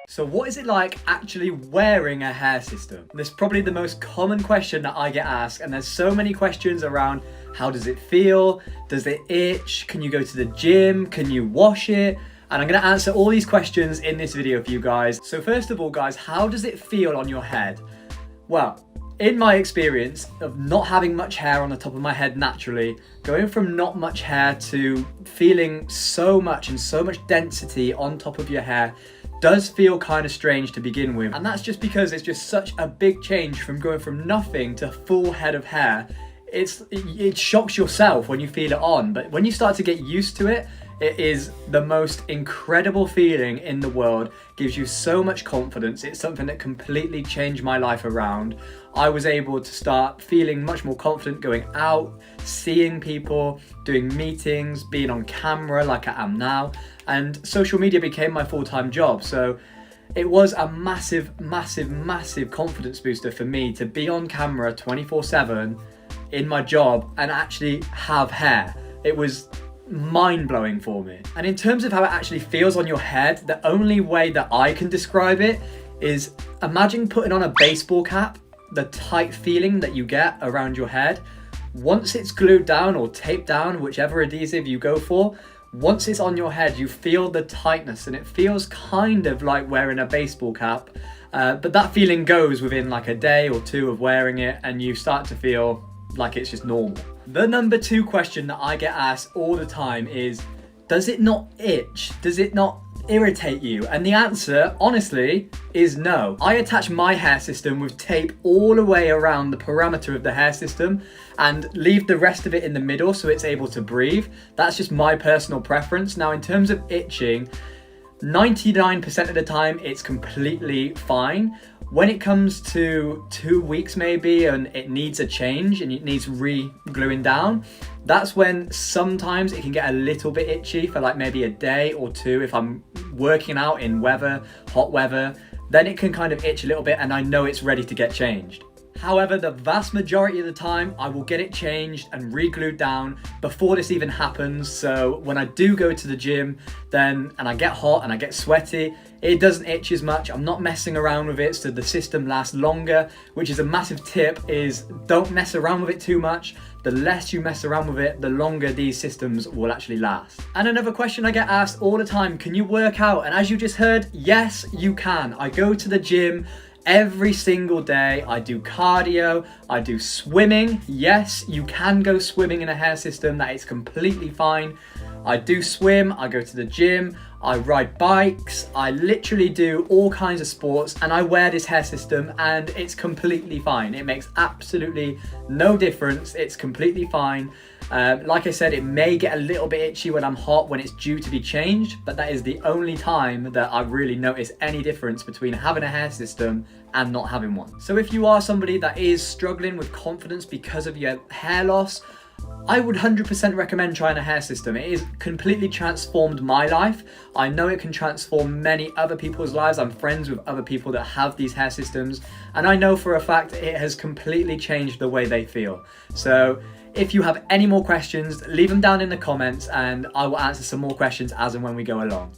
So what is it like actually wearing a hair system? This is probably the most common question that I get asked, and there's so many questions around how does it feel? Does it itch? Can you go to the gym? Can you wash it? And I'm gonna answer all these questions in this video for you guys. So first of all, guys, how does it feel on your head? Well, in my experience of not having much hair on the top of my head naturally, going from not much hair to feeling so much and so much density on top of your hair does feel kind of strange to begin with. And that's just because it's just such a big change from going from nothing to full head of hair. It shocks yourself when you feel it on, but when you start to get used to it, it is the most incredible feeling in the world. Gives you so much confidence. It's something that completely changed my life around. I was able to start feeling much more confident going out, seeing people, doing meetings, being on camera like I am now, and social media became my full-time job. So it was a massive confidence booster for me to be on camera 24/7 in my job and actually have hair. It was mind-blowing for me. And in terms of how it actually feels on your head, the only way that I can describe it is imagine putting on a baseball cap, the tight feeling that you get around your head. Once it's glued down or taped down, whichever adhesive you go for, once it's on your head, you feel the tightness and it feels kind of like wearing a baseball cap. But that feeling goes within like a day or two of wearing it and you start to feel like it's just normal. The number 2 question that I get asked all the time is, does it not itch? Does it not irritate you? And the answer, honestly, is no. I attach my hair system with tape all the way around the parameter of the hair system and leave the rest of it in the middle so it's able to breathe. That's just my personal preference. Now, in terms of itching, 99% of the time, it's completely fine. When it comes to 2 weeks maybe and it needs a change and it needs re-gluing down, that's when sometimes it can get a little bit itchy for like maybe a day or two. If I'm working out in hot weather, then it can kind of itch a little bit and I know it's ready to get changed. However, the vast majority of the time, I will get it changed and re-glued down before this even happens. So when I do go to the gym and I get hot and I get sweaty, it doesn't itch as much. I'm not messing around with it, so the system lasts longer, which is a massive tip, is don't mess around with it too much. The less you mess around with it, the longer these systems will actually last. And another question I get asked all the time, can you work out? And as you just heard, yes, you can. I go to the gym every single day. I do cardio, I do swimming. Yes, you can go swimming in a hair system, that is completely fine. I do swim, I go to the gym, I ride bikes, I literally do all kinds of sports and I wear this hair system and it's completely fine. It makes absolutely no difference, it's completely fine. Like I said, it may get a little bit itchy when I'm hot, when it's due to be changed, but that is the only time that I really notice any difference between having a hair system and not having one. So if you are somebody that is struggling with confidence because of your hair loss, I would 100% recommend trying a hair system. It has completely transformed my life. I know it can transform many other people's lives. I'm friends with other people that have these hair systems, and I know for a fact it has completely changed the way they feel. So if you have any more questions, leave them down in the comments and I will answer some more questions as and when we go along.